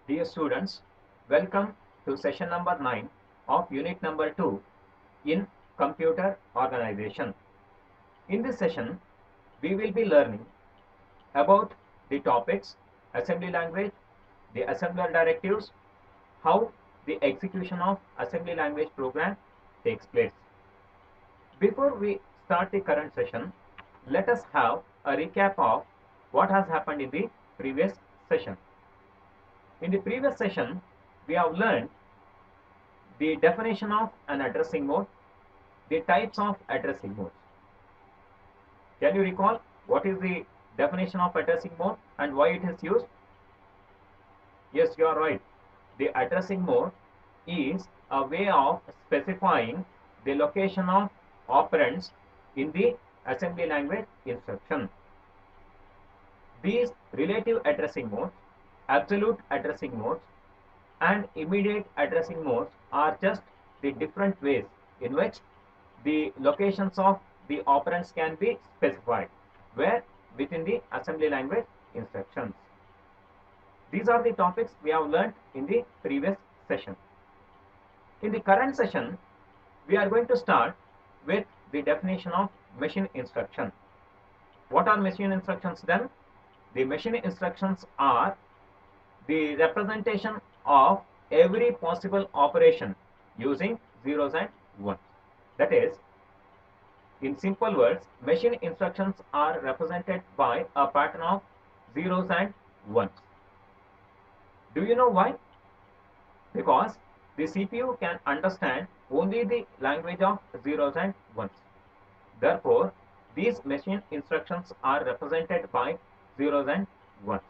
Dear students, welcome to session number 9 of unit number 2 in computer organization. In this session, we will be learning about the topics assembly language, the assembler directives, how the execution of assembly language program takes place. Before we start the current session, let us have a recap of what has happened in the previous session. In the previous session, we have learned the definition of an addressing mode, the types of addressing modes. Can you recall what is the definition of addressing mode and why it is used? Yes, you are right. The addressing mode is a way of specifying the location of operands in the assembly language instruction. These relative addressing modes, absolute addressing modes, and immediate addressing modes are just the different ways in which the locations of the operands can be specified where within the assembly language instructions. These are the topics we have learned in the previous session. In the current session, we are going to start with the definition of machine instruction. What are machine instructions then? The machine instructions are the representation of every possible operation using zeros and ones. That is, in simple words, machine instructions are represented by a pattern of zeros and ones. Do you know why? Because the CPU can understand only the language of zeros and ones. Therefore, these machine instructions are represented by zeros and ones.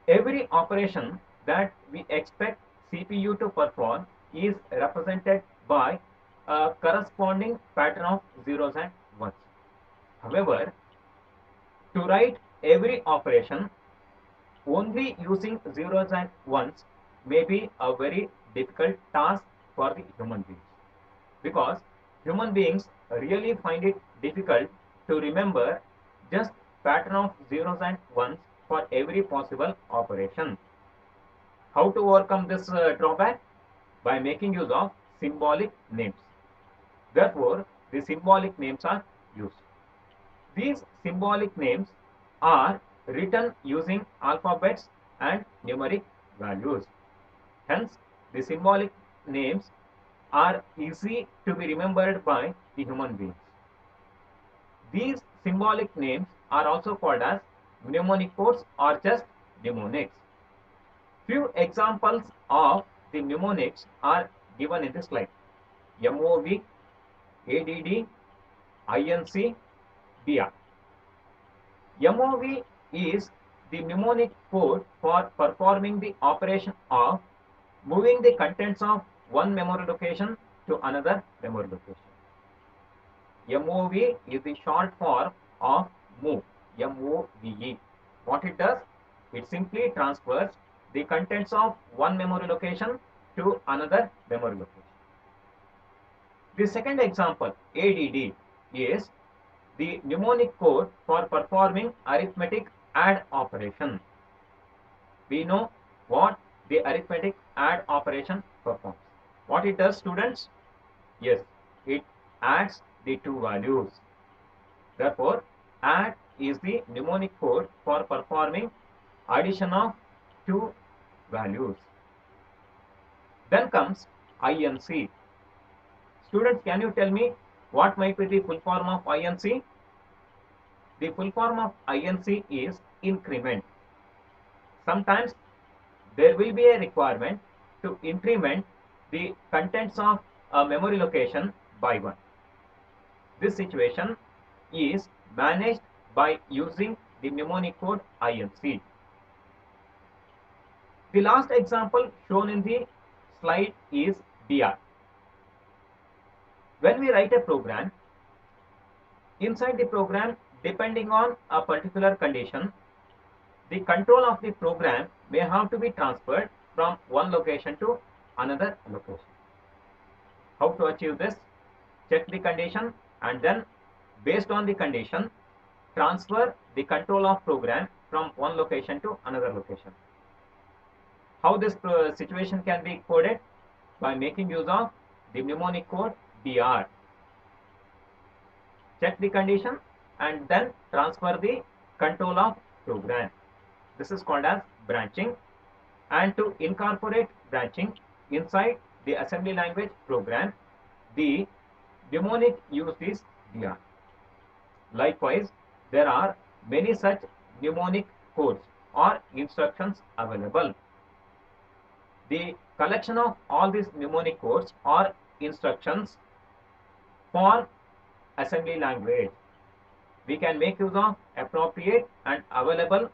Every operation that we expect CPU to perform is represented by a corresponding pattern of zeros and ones. However, to write every operation only using zeros and ones may be a very difficult task for the human beings, because human beings really find it difficult to remember just pattern of zeros and ones for every possible operation. How to overcome this drawback? By making use of symbolic names. Therefore, the symbolic names are used. These symbolic names are written using alphabets and numeric values. Hence, the symbolic names are easy to be remembered by the human beings. These symbolic names are also called as mnemonic codes or just mnemonics. Few examples of the mnemonics are given in this slide. MOV, ADD, INC, DR. MOV is the mnemonic code for performing the operation of moving the contents of one memory location to another memory location. MOV is the short form of move, MOVE. What it does? It simply transfers the contents of one memory location to another memory location. The second example, ADD, is the mnemonic code for performing arithmetic add operation. We know what the arithmetic add operation performs. What it does, students? Yes, it adds the two values. Therefore, add is the mnemonic code for performing addition of two values. Then comes INC. Students, can you tell me what might be the full form of INC? The full form of INC is increment. Sometimes there will be a requirement to increment the contents of a memory location by one. This situation is managed by using the mnemonic code INC. The last example shown in the slide is DR. When we write a program, inside the program, depending on a particular condition, the control of the program may have to be transferred from one location to another location. How to achieve this? Check the condition and then based on the condition, transfer the control of program from one location to another location. How this situation can be coded? By making use of the mnemonic code BR. Check the condition and then transfer the control of program. This is called as branching. And to incorporate branching inside the assembly language program, the mnemonic used is BR. Likewise, there are many such mnemonic codes or instructions available. The collection of all these mnemonic codes or instructions for assembly language. We can make use of appropriate and available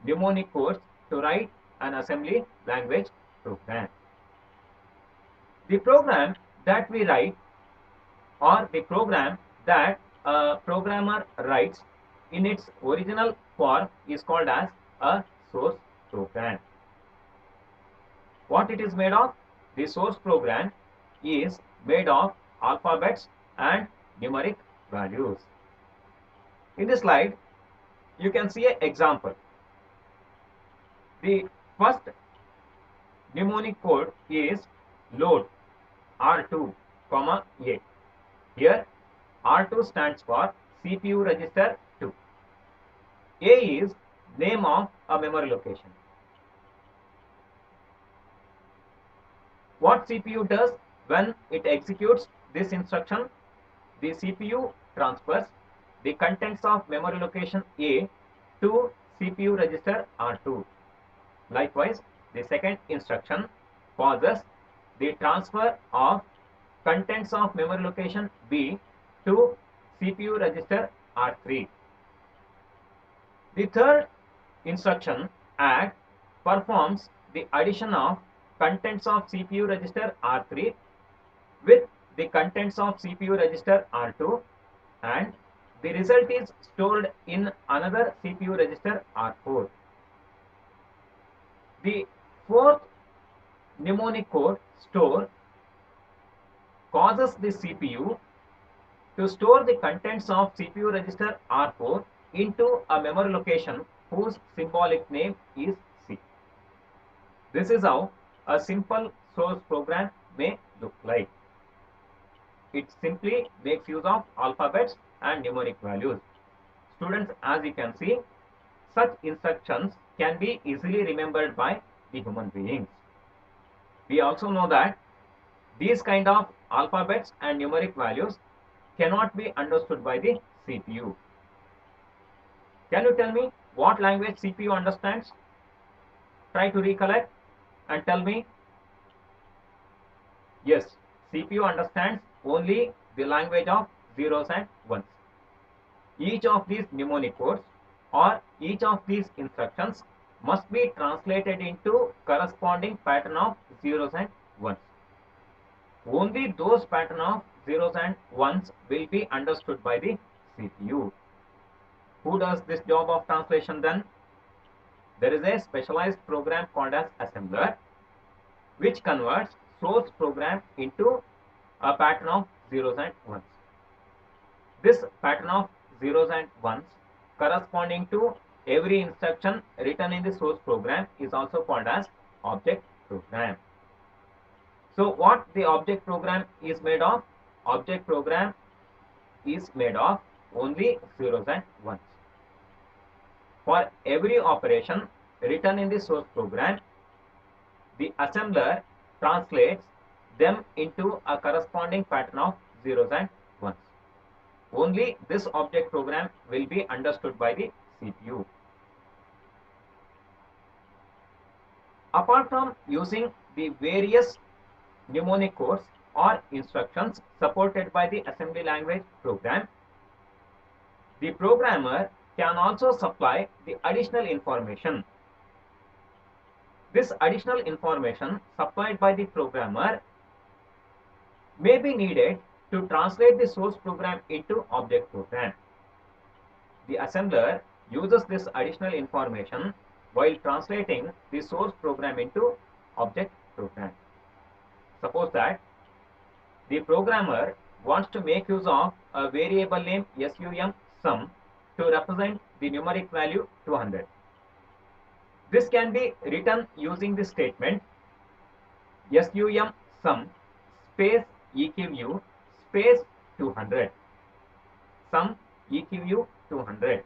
mnemonic codes to write an assembly language program. The program that we write or the program that a programmer writes in its original form is called as a source program. What it is made of? The source program is made of alphabets and numeric values. In this slide, you can see an example. The first mnemonic code is load R2, A. Here R2 stands for CPU register 2. A is name of a memory location. What CPU does when it executes this instruction? The CPU transfers the contents of memory location A to CPU register R2. Likewise, the second instruction causes the transfer of contents of memory location B to CPU register R3. The third instruction add performs the addition of contents of CPU register R3 with the contents of CPU register R2, and the result is stored in another CPU register R4. The fourth mnemonic code store causes the CPU to store the contents of CPU register R4 into a memory location whose symbolic name is C. This is how a simple source program may look like. It simply makes use of alphabets and numeric values. Students, as you can see, such instructions can be easily remembered by the human beings. We also know that these kind of alphabets and numeric values cannot be understood by the CPU. Can you tell me what language CPU understands? Try to recollect and tell me. Yes, CPU understands only the language of zeros and ones. Each of these mnemonic codes or each of these instructions must be translated into corresponding pattern of zeros and ones. Only those pattern of zeros and ones will be understood by the CPU. Who does this job of translation then? There is a specialized program called as assembler, which converts source program into a pattern of zeros and ones. This pattern of zeros and ones corresponding to every instruction written in the source program is also called as object program. So what the object program is made of? Object program is made of only zeros and ones. For every operation written in the source program, the assembler translates them into a corresponding pattern of zeros and ones. Only this object program will be understood by the CPU. Apart from using the various mnemonic codes or instructions supported by the assembly language program, the programmer can also supply the additional information. This additional information supplied by the programmer may be needed to translate the source program into object program. The assembler uses this additional information while translating the source program into object program. Suppose that the programmer wants to make use of a variable name sum to represent the numeric value 200. This can be written using the statement sum sum space equ space 200. Sum equ 200.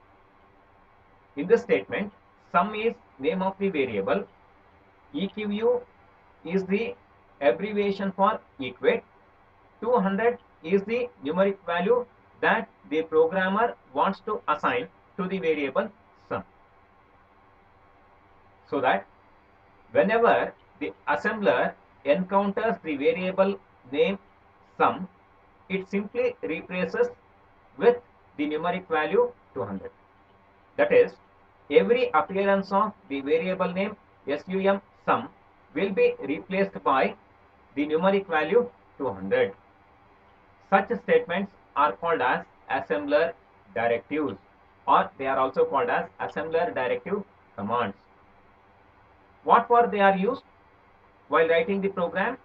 In this statement, sum is name of the variable, equ is the abbreviation for equate, 200 is the numeric value that the programmer wants to assign to the variable sum. So that whenever the assembler encounters the variable name sum, it simply replaces with the numeric value 200. That is, every appearance of the variable name sum sum will be replaced by the numeric value 200. Such statements are called as assembler directives, or they are also called as assembler directive commands. What for they are used? While writing the program,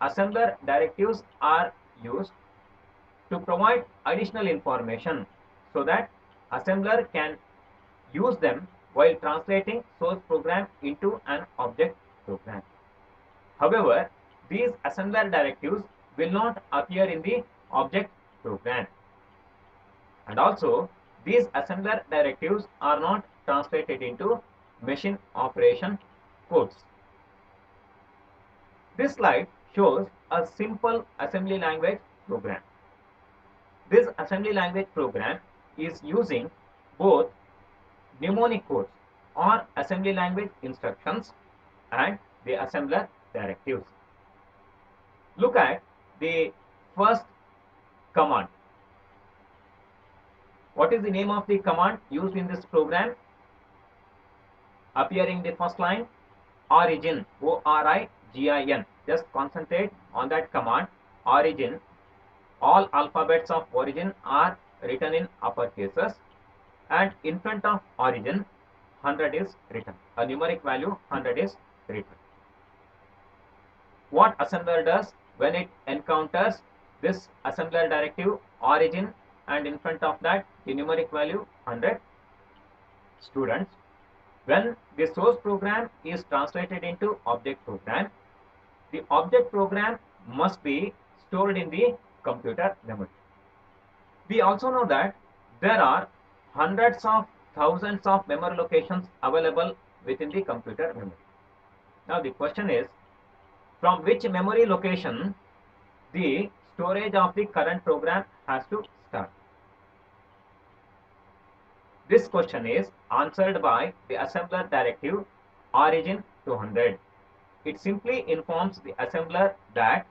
assembler directives are used to provide additional information so that assembler can use them while translating source program into an object program. However, these assembler directives will not appear in the object program. And also, these assembler directives are not translated into machine operation codes. This slide shows a simple assembly language program. This assembly language program is using both mnemonic codes or assembly language instructions and the assembler directives. Look at the first command. What is the name of the command used in this program? Appearing in the first line, origin, origin. Just concentrate on that command, origin. All alphabets of origin are written in upper cases, and in front of origin 100 is written. A numeric value 100 is written. What assembler does when it encounters this assembler directive origin and in front of that the numeric value 100? Students, when the source program is translated into object program, the object program must be stored in the computer memory. We also know that there are hundreds of thousands of memory locations available within the computer memory. Now the question is, from which memory location the storage of the current program has to start? This question is answered by the assembler directive origin 200. It simply informs the assembler that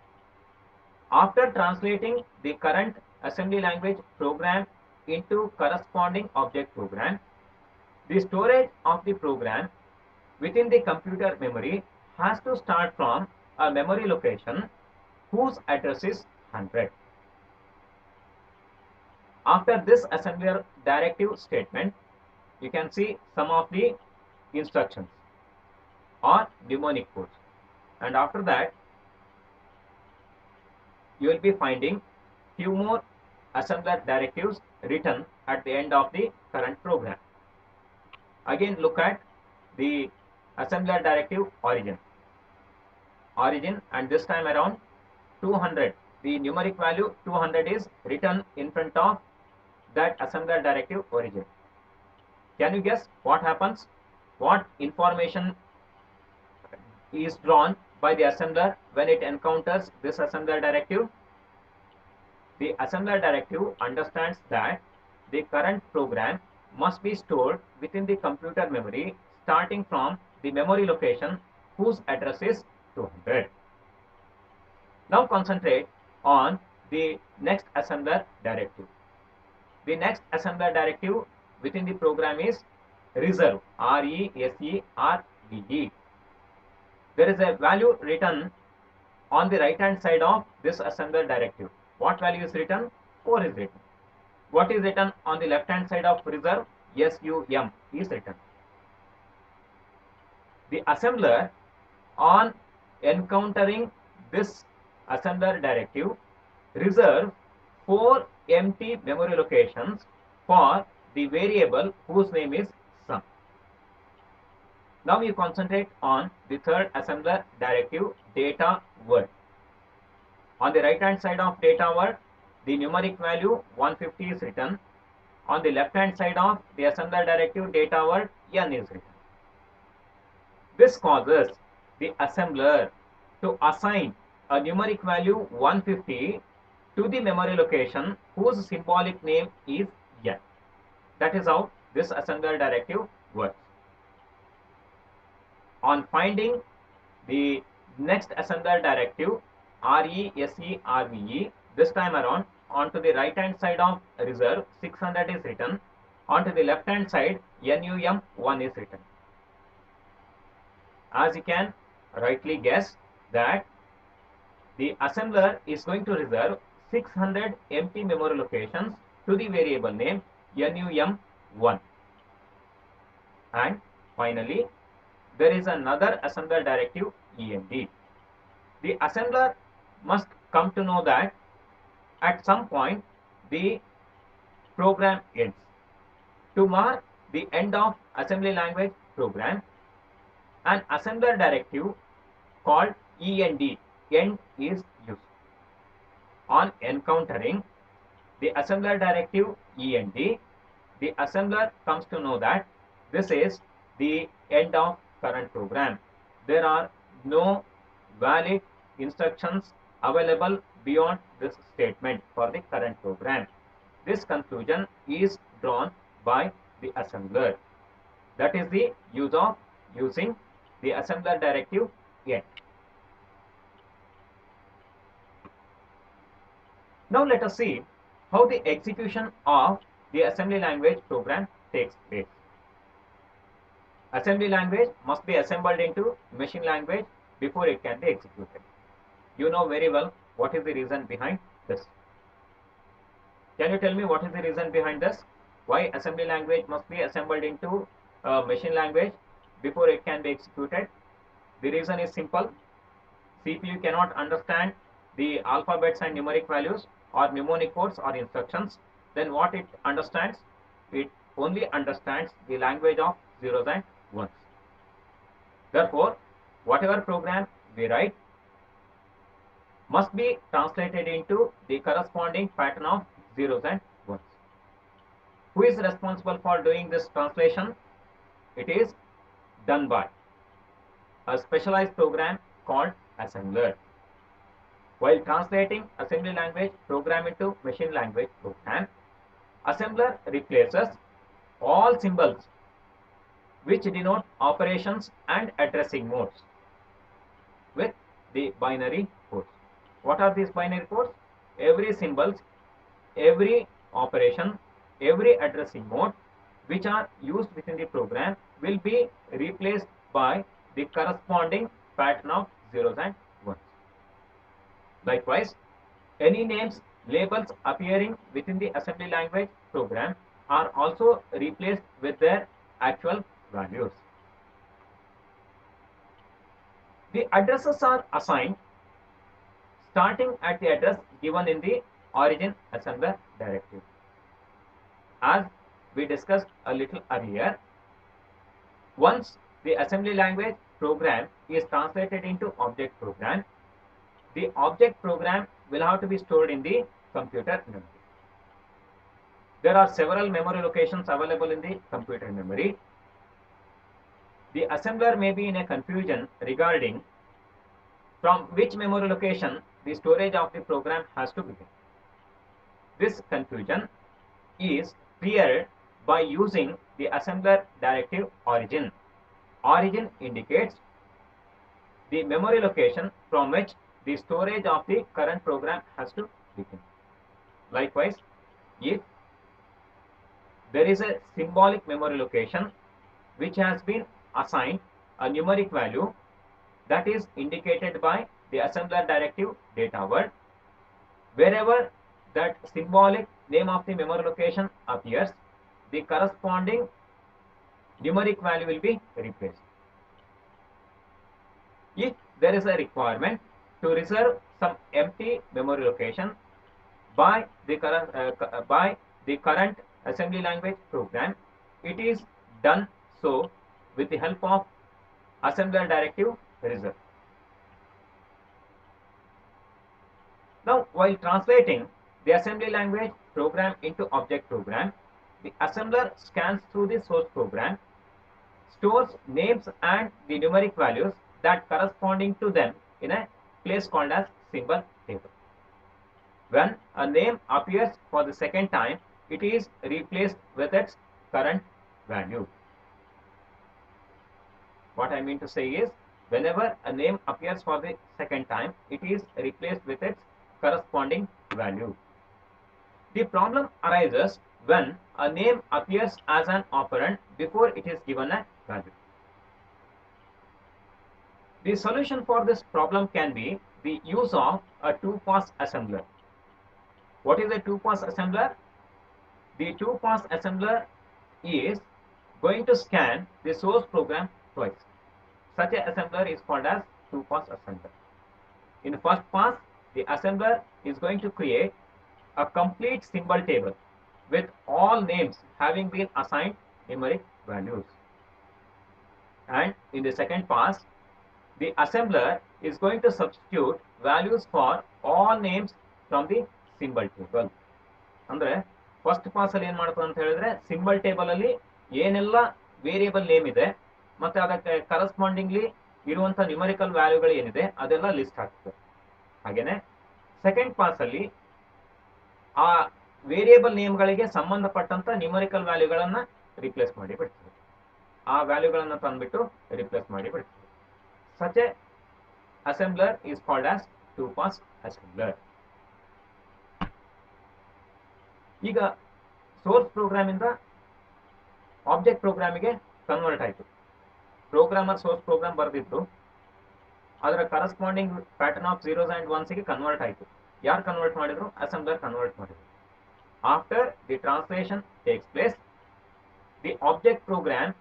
after translating the current assembly language program into corresponding object program, the storage of the program within the computer memory has to start from a memory location whose address is 100. After this assembler directive statement, you can see some of the instructions or mnemonic codes, and after that you will be finding few more assembler directives written at the end of the current program. Again, look at the assembler directive origin, and this time around 200, the numeric value 200 is written in front of that assembler directive origin. Can you guess what happens? What information is drawn by the assembler when it encounters this assembler directive? The assembler directive understands that the current program must be stored within the computer memory starting from the memory location whose address is 200. Now concentrate on the next assembler directive. The next assembler directive within the program is reserve, R-E-S-E-R-V-E. There is a value written on the right hand side of this assembler directive. What value is written? 4 is written. What is written on the left hand side of reserve? SUM is written. The assembler, on encountering this assembler directive, reserve 4 empty memory locations for the variable whose name is sum. Now you concentrate on the third assembler directive, data word. On the right hand side of data word, the numeric value 150 is written. On the left hand side of the assembler directive, data word, n is written. This causes the assembler to assign a numeric value 150 to the memory location whose symbolic name is n. That is how this assembler directive works. On finding the next assembler directive, RESERVE, this time around, onto the right hand side of reserve 600 is written. Onto the left hand side, NUM1 is written. As you can rightly guess that the assembler is going to reserve 600 empty memory locations to the variable name NUM1. And finally, there is another assembler directive, END. The assembler must come to know that at some point the program ends. To mark the end of assembly language program, an assembler directive called END, end, is used. On encountering the assembler directive END, the assembler comes to know that this is the end of current program. There are no valid instructions available beyond this statement for the current program. This conclusion is drawn by the assembler. That is the use of using the assembler directive end. Now let us see how the execution of the assembly language program takes place. Assembly language must be assembled into machine language before it can be executed. You know very well what is the reason behind this. Can you tell me what is the reason behind this? Why assembly language must be assembled into machine language before it can be executed? The reason is simple. CPU cannot understand the alphabets and numeric values or mnemonic codes or instructions. Then what it understands? It only understands the language of zeros and ones. Therefore, whatever program we write must be translated into the corresponding pattern of zeros and ones. Who is responsible for doing this translation? It is done by a specialized program called assembler. While translating assembly language program into machine language program, assembler replaces all symbols which denote operations and addressing modes with the binary codes. What are these binary codes? Every symbols, every operation, every addressing mode which are used within the program will be replaced by the corresponding pattern of zeros and ones. Likewise, any names, labels appearing within the assembly language program are also replaced with their actual values. The addresses are assigned starting at the address given in the origin assembler directive. As we discussed a little earlier, once the assembly language program is translated into object program, the object program will have to be stored in the computer memory. There are several memory locations available in the computer memory. The assembler may be in a confusion regarding from which memory location the storage of the program has to begin. This confusion is cleared by using the assembler directive origin. Origin indicates the memory location from which the storage of the current program has to begin. Likewise, if there is a symbolic memory location which has been assigned a numeric value, that is indicated by the assembler directive data word. Wherever that symbolic name of the memory location appears, the corresponding numeric value will be replaced. If there is a requirement to reserve some empty memory location by the current assembly language program, it is done so with the help of assembler directive result. Now, while translating the assembly language program into object program, the assembler scans through the source program, stores names and the numeric values that corresponding to them in a place called as symbol table. When a name appears for the second time, it is replaced with its current value. What I mean to say is, whenever a name appears for the second time, it is replaced with its corresponding value. The problem arises when a name appears as an operand before it is given a value. The solution for this problem can be the use of a two-pass assembler. What is a two-pass assembler? The two-pass assembler is going to scan the source program twice. Such an assembler is called as two-pass assembler. In the first pass, the assembler is going to create a complete symbol table with all names having been assigned numeric values. And in the second pass, the assembler is going to substitute values for all names from the symbol table. ಅಂದ್ರೆ first pass ಅಲ್ಲಿ ಏನ್ ಮಾಡ್ತದೆ ಅಂತ ಹೇಳಿದ್ರೆ symbol table ಅಲ್ಲಿ ಏನೆಲ್ಲ variable name ಇದೆ ಮತ್ತೆ ಅದಕ್ಕೆ ಕರೆಸ್ಪಾಂಡಿಂಗ್ಲಿ ಇರುವಂತ ನ್ಯೂಮರಿಕಲ್ ವ್ಯಾಲ್ಯೂಗಳು ಏನಿದೆ ಅದೆಲ್ಲ ಲಿಸ್ಟ್ ಆಗ್ತದೆ. ಹಾಗೇನೆ ಸೆಕೆಂಡ್ ಪಾಸ್ ಅಲ್ಲಿ ಆ ವೇರಿಯಬಲ್ ನೇಮ್ಗಳಿಗೆ ಸಂಬಂಧಪಟ್ಟಂತ ನ್ಯೂಮರಿಕಲ್ ವ್ಯಾಲ್ಯೂಗಳನ್ನ ರಿಪ್ಲೇಸ್ ಮಾಡಿ ಬಿಡ್ತದೆ. ಆ ವ್ಯಾಲ್ಯೂಗಳನ್ನ ತಂದ್ಬಿಟ್ಟು ರಿಪ್ಲೇಸ್ ಮಾಡಿ ಬಿಡ್ತದೆ. Such a assembler is called as two-pass assembler. ಈಗ ಸೋರ್ಸ್ ಪ್ರೋಗ್ರಾಮ್ ಇಂದ ಆಬ್ಜೆಕ್ಟ್ ಪ್ರೋಗ್ರಾಮಿಗೆ ಕನ್ವರ್ಟ್ ಆಯಿತು. ಪ್ರೋಗ್ರಾಮರ್ ಸೋರ್ಸ್ ಪ್ರೋಗ್ರಾಮ್ ಬರೆದಿತ್ತು, ಅದರ corresponding pattern of zeros and ಒನ್ಸ್ಗೆ ಕನ್ವರ್ಟ್ ಆಯಿತು. ಯಾರು ಕನ್ವರ್ಟ್ ಮಾಡಿದ್ರು? ಅಸೆಂಬ್ಲರ್ ಕನ್ವರ್ಟ್ ಮಾಡಿದ್ರು. After the translation takes place, the object program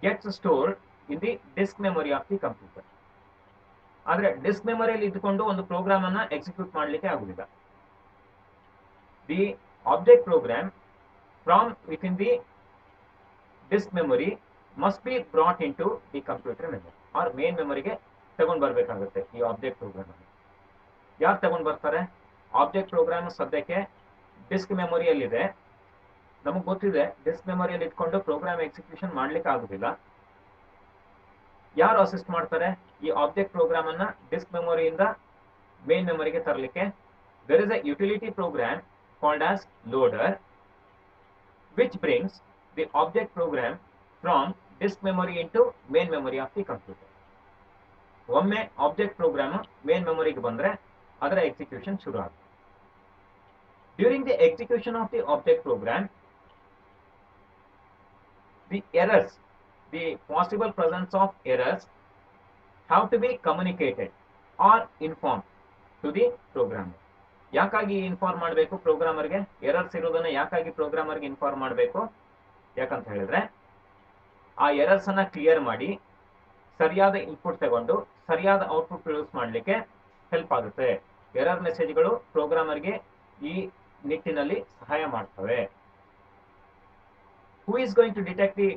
gets stored in the disk memory of the computer. ಆದರೆ ಡಿಸ್ಕ್ ಮೆಮೊರಿಯಲ್ಲಿ ಇದ್ದುಕೊಂಡು ಒಂದು ಪ್ರೋಗ್ರಾಮ್ ಅನ್ನ ಎಕ್ಸಿಕ್ಯೂಟ್ ಮಾಡಲಿಕ್ಕೆ ಆಗುದಿಲ್ಲ. The object program from within the disk memory must be brought in to the computer memory or main ಮೆಮೊರಿಗೆ ತಗೊಂಡು ಬರಬೇಕಾಗುತ್ತೆ. ಈ ಆಬ್ಜೆಕ್ಟ್ ಪ್ರೋಗ್ರಾಮ್ ಅನ್ನು ಯಾರು ತಗೊಂಡು ಬರ್ತಾರೆ? ಆಬ್ಜೆಕ್ಟ್ ಪ್ರೋಗ್ರಾಮ್ ಸದ್ಯಕ್ಕೆ ಡಿಸ್ಕ್ ಮೆಮೊರಿಯಲ್ಲಿದೆ. ನಮಗೆ ಗೊತ್ತಿದೆ ಡಿಸ್ಕ್ ಮೆಮೊರಿಯಲ್ಲಿ ಇಟ್ಕೊಂಡು ಪ್ರೋಗ್ರಾಮ್ ಎಕ್ಸಿಕ್ಯೂಷನ್ ಮಾಡ್ಲಿಕ್ಕೆ ಆಗುದಿಲ್ಲ. ಯಾರು ಅಸಿಸ್ಟ್ ಮಾಡ್ತಾರೆ ಈ ಆಬ್ಜೆಕ್ಟ್ ಪ್ರೋಗ್ರಾಮ್ ಅನ್ನ ಡಿಸ್ಕ್ ಮೆಮೊರಿಯಿಂದ ಮೇನ್ ಮೆಮೊರಿಗೆ ತರಲಿಕ್ಕೆ? there is a utility program called as loader which brings the object program from disk memory into main memory of the computer. ಒಮ್ಮೆ ಆಬ್ಜೆಕ್ಟ್ ಪ್ರೋಗ್ರಾಮ್ ಮೇನ್ ಮೆಮೊರಿಗೆ ಬಂದ್ರೆ ಅದರ ಎಕ್ಸಿಕ್ಯೂಷನ್ ಶುರು ಆಗುತ್ತೆ. During the execution of the object program, the errors, the possible presence of errors have to be communicated or informed to the programmer. ಯಾಕಾಗಿ inform ಮಾಡಬೇಕು ಪ್ರೋಗ್ರಾಮರ್ಗೆ? Errors ಇರೋದನ್ನ ಯಾಕಾಗಿ ಪ್ರೋಗ್ರಾಮರ್ಗೆ ಇನ್ಫಾರ್ಮ್ ಮಾಡಬೇಕು? ಯಾಕಂತ ಹೇಳಿದ್ರೆ ಆ ಎರರ್ಸ್ ಅನ್ನ ಕ್ಲಿಯರ್ ಮಾಡಿ ಸರಿಯಾದ ಇನ್ಪುಟ್ ತಗೊಂಡು ಸರಿಯಾದ ಔಟ್ಪುಟ್ ಪ್ರೊಡ್ಯೂಸ್ ಮಾಡಲಿಕ್ಕೆ ಹೆಲ್ಪ್ ಆಗುತ್ತೆ. ಎರರ್ ಮೆಸೇಜ್ಗಳು ಪ್ರೋಗ್ರಾಮರ್ಗೆ ಈ ನಿಟ್ಟಿನಲ್ಲಿ ಸಹಾಯ ಮಾಡ್ತವೆ. Who is going to detect the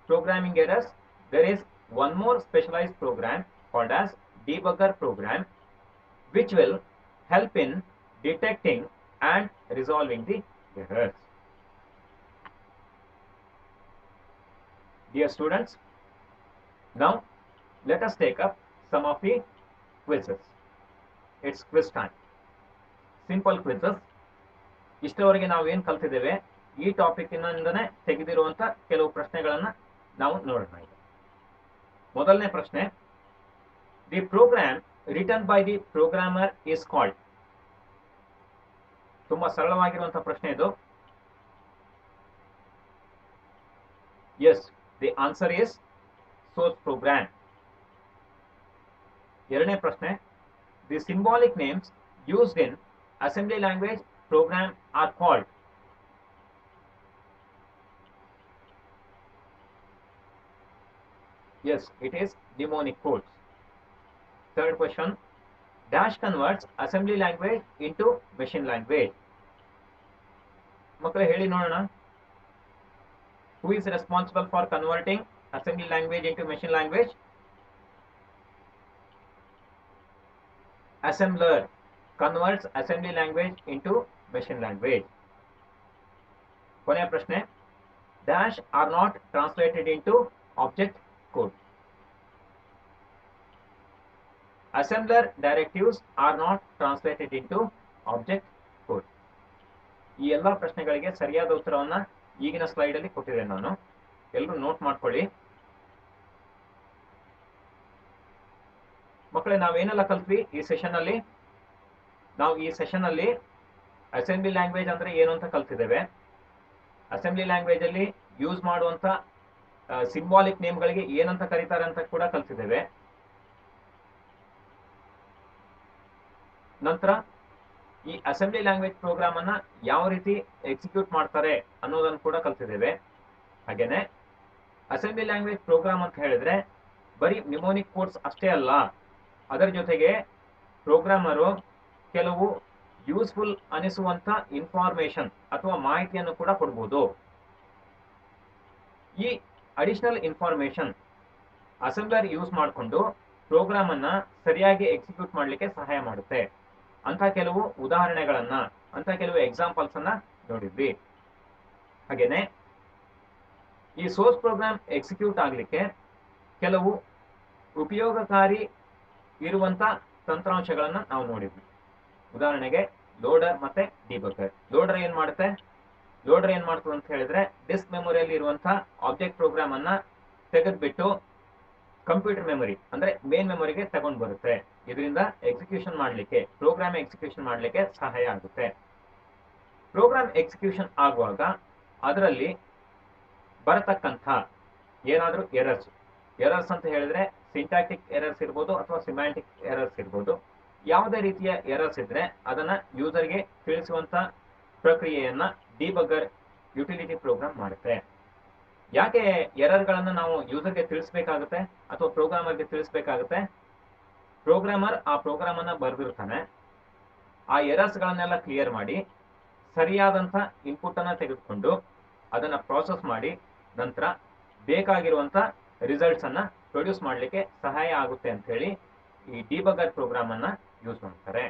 programming errors? There is one more specialized program called as debugger program which will help in detecting and resolving the errors. Dear students, now let us take up some of the quizzes. It's quiz time. Simple quizzes. ಇಷ್ಟವರೆಗೆ ನಾವು ಏನು ಕಲ್ತಿದ್ದೇವೆ ಈ topic ಇಂದನೇ ತೆಗೆದಿರುವಂತ ಕೆಲವು ಪ್ರಶ್ನೆಗಳನ್ನ ನಾವು ನೋಡೋಣ. ಮೊದಲನೇ ಪ್ರಶ್ನೆ, the program written by the programmer is called. ತುಂಬಾ ಸರಳವಾಗಿರುವಂತಹ ಪ್ರಶ್ನೆ ಇದು. Yes, the answer is source program. ಎರಡನೇ ಪ್ರಶ್ನೆ, the symbolic names used in assembly language program are called. Yes, it is mnemonic codes. Third question, Dash converts assembly language into machine language. ಮಕ್ಕಳೇ ಹೇಳಿ ನೋಡೋಣ. Who is responsible for converting assembly language into machine language? Assembler converts assembly language into machine language. ಕೊನೆಯ ಪ್ರಶ್ನೆ, dash are not translated into object code. Assembler directives are not translated into object code. ಈ ಎಲ್ಲ ಪ್ರಶ್ನೆಗಳಿಗೆ ಸರಿಯಾದ ಉತ್ತರವನ್ನ ಈಗಿನ slide ಅಲ್ಲಿ ಕೊಟ್ಟಿದ್ದೇನೆ ನಾನು, ಎಲ್ಲರೂ ನೋಟ್ ಮಾಡ್ಕೊಳ್ಳಿ. ಮಕ್ಕಳೇ, ನಾವೇನೆಲ್ಲ ಕಲ್ತ್ವಿ ಈ ಸೆಷನ್ ಅಲ್ಲಿ? ನಾವು ಈ ಸೆಷನ್ ಅಲ್ಲಿ ಅಸೆಂಬ್ಲಿ ಲ್ಯಾಂಗ್ವೇಜ್ ಅಂದ್ರೆ ಏನು ಅಂತ ಕಲ್ತಿದ್ದೇವೆ. ಅಸೆಂಬ್ಲಿ ಲ್ಯಾಂಗ್ವೇಜ್ ಅಲ್ಲಿ ಯೂಸ್ ಮಾಡುವಂತ ಸಿಂಬಾಲಿಕ್ ನೇಮ್ಗಳಿಗೆ ಏನಂತ ಕರೀತಾರೆ ಅಂತ ಕೂಡ ಕಲ್ತಿದ್ದೇವೆ. ನಂತರ ಈ ಅಸೆಂಬ್ಲಿ ಲ್ಯಾಂಗ್ವೇಜ್ ಪ್ರೋಗ್ರಾಮ್ ಅನ್ನ ಯಾವ ರೀತಿ ಎಕ್ಸಿಕ್ಯೂಟ್ ಮಾಡ್ತಾರೆ ಅನ್ನೋದನ್ನು ಕೂಡ ಕಲ್ತಿದ್ದೇವೆ. ಹಾಗೇನೆ ಅಸೆಂಬ್ಲಿ ಲ್ಯಾಂಗ್ವೇಜ್ ಪ್ರೋಗ್ರಾಮ್ ಅಂತ ಹೇಳಿದ್ರೆ ಬರೀ ನ್ಯೂಮೋನಿಕ್ ಕೋಡ್ಸ್ ಅಷ್ಟೇ ಅಲ್ಲ, ಅದರ ಜೊತೆಗೆ ಪ್ರೋಗ್ರಾಮರು ಕೆಲವು ಯೂಸ್ಫುಲ್ ಅನಿಸುವಂತ ಇನ್ಫಾರ್ಮೇಶನ್ ಅಥವಾ ಮಾಹಿತಿಯನ್ನು ಕೂಡ ಕೊಡಬಹುದು. ಈ ಅಡಿಷನಲ್ ಇನ್ಫಾರ್ಮೇಶನ್ ಅಸೆಂಬ್ಲರ್ ಯೂಸ್ ಮಾಡಿಕೊಂಡು ಪ್ರೋಗ್ರಾಮ್ ಅನ್ನ ಸರಿಯಾಗಿ ಎಕ್ಸಿಕ್ಯೂಟ್ ಮಾಡಲಿಕ್ಕೆ ಸಹಾಯ ಮಾಡುತ್ತೆ. ಅಂತ ಕೆಲವು ಉದಾಹರಣೆಗಳನ್ನ, ಅಂತ ಕೆಲವು ಎಕ್ಸಾಂಪಲ್ಸ್ ಅನ್ನ ನೋಡಿದ್ವಿ. ಹಾಗೇನೆ ಈ ಸೋರ್ಸ್ ಪ್ರೋಗ್ರಾಮ್ ಎಕ್ಸಿಕ್ಯೂಟ್ ಆಗ್ಲಿಕ್ಕೆ ಕೆಲವು ಉಪಯೋಗಕಾರಿ ಇರುವಂತ ತಂತ್ರಾಂಶಗಳನ್ನ ನಾವು ನೋಡಿದ್ವಿ. ಉದಾಹರಣೆಗೆ ಲೋಡರ್ ಮತ್ತೆ ಡಿಬಗರ್. ಲೋಡರ್ ಏನ್ ಮಾಡುತ್ತೆ? ಲೋಡರ್ ಏನ್ ಮಾಡ್ತದೆ ಅಂತ ಹೇಳಿದ್ರೆ ಡಿಸ್ಕ್ ಮೆಮೊರಿಯಲ್ಲಿ ಇರುವಂತಹ ಆಬ್ಜೆಕ್ಟ್ ಪ್ರೋಗ್ರಾಮ್ ಅನ್ನ ತೆಗೆದ್ಬಿಟ್ಟು ಕಂಪ್ಯೂಟರ್ ಮೆಮೊರಿ ಅಂದ್ರೆ ಮೇನ್ ಮೆಮೊರಿಗೆ ತಗೊಂಡು ಬರುತ್ತೆ. ಇದರಿಂದ ಎಕ್ಸಿಕ್ಯೂಷನ್ ಮಾಡ್ಲಿಕ್ಕೆ, ಪ್ರೋಗ್ರಾಮ್ ಎಕ್ಸಿಕ್ಯೂಷನ್ ಮಾಡ್ಲಿಕ್ಕೆ ಸಹಾಯ ಆಗುತ್ತೆ. ಪ್ರೋಗ್ರಾಮ್ ಎಕ್ಸಿಕ್ಯೂಷನ್ ಆಗುವಾಗ ಅದರಲ್ಲಿ ಬರತಕ್ಕಂಥ ಏನಾದ್ರೂ ಎರರ್ಸ್ ಅಂತ ಹೇಳಿದ್ರೆ ಸಿಂಟ್ಯಾಕ್ಟಿಕ್ ಎರರ್ಸ್ ಇರ್ಬೋದು ಅಥವಾ ಸಿಮ್ಯಾಂಟಿಕ್ ಎರರ್ಸ್ ಇರ್ಬೋದು. ಯಾವುದೇ ರೀತಿಯ ಎರರ್ಸ್ ಇದ್ರೆ ಅದನ್ನ ಯೂಸರ್ಗೆ ತಿಳಿಸುವಂತ ಪ್ರಕ್ರಿಯೆಯನ್ನ ಡಿಬಗರ್ ಯುಟಿಲಿಟಿ ಪ್ರೋಗ್ರಾಮ್ ಮಾಡುತ್ತೆ. ಯಾಕೆ ಎರರ್ಗಳನ್ನ ನಾವು ಯೂಸರ್ಗೆ ತಿಳಿಸ್ಬೇಕಾಗುತ್ತೆ ಅಥವಾ ಪ್ರೋಗ್ರಾಮರ್ಗೆ ತಿಳಿಸ್ಬೇಕಾಗುತ್ತೆ? ಪ್ರೋಗ್ರಾಮರ್ ಆ ಪ್ರೋಗ್ರಾಮ್ ಅನ್ನ ಬರೆದಿರ್ತಾನೆ, ಆ ಎರರ್ಸ್ ಗಳನ್ನೆಲ್ಲ ಕ್ಲಿಯರ್ ಮಾಡಿ ಸರಿಯಾದಂತ ಇನ್ಪುಟ್ ಅನ್ನ ತೆಗೆದುಕೊಂಡು ಅದನ್ನ ಪ್ರಾಸೆಸ್ ಮಾಡಿ ನಂತರ ಬೇಕಾಗಿರುವಂತ ರಿಸಲ್ಟ್ಸ್ ಅನ್ನ ಪ್ರೊಡ್ಯೂಸ್ ಮಾಡಲಿಕ್ಕೆ ಸಹಾಯ ಆಗುತ್ತೆ ಅಂತ ಹೇಳಿ ಈ ಡಿಬಗರ್ ಪ್ರೋಗ್ರಾಮ್ ಅನ್ನ ಯೂಸ್ ಮಾಡ್ತಾರೆ.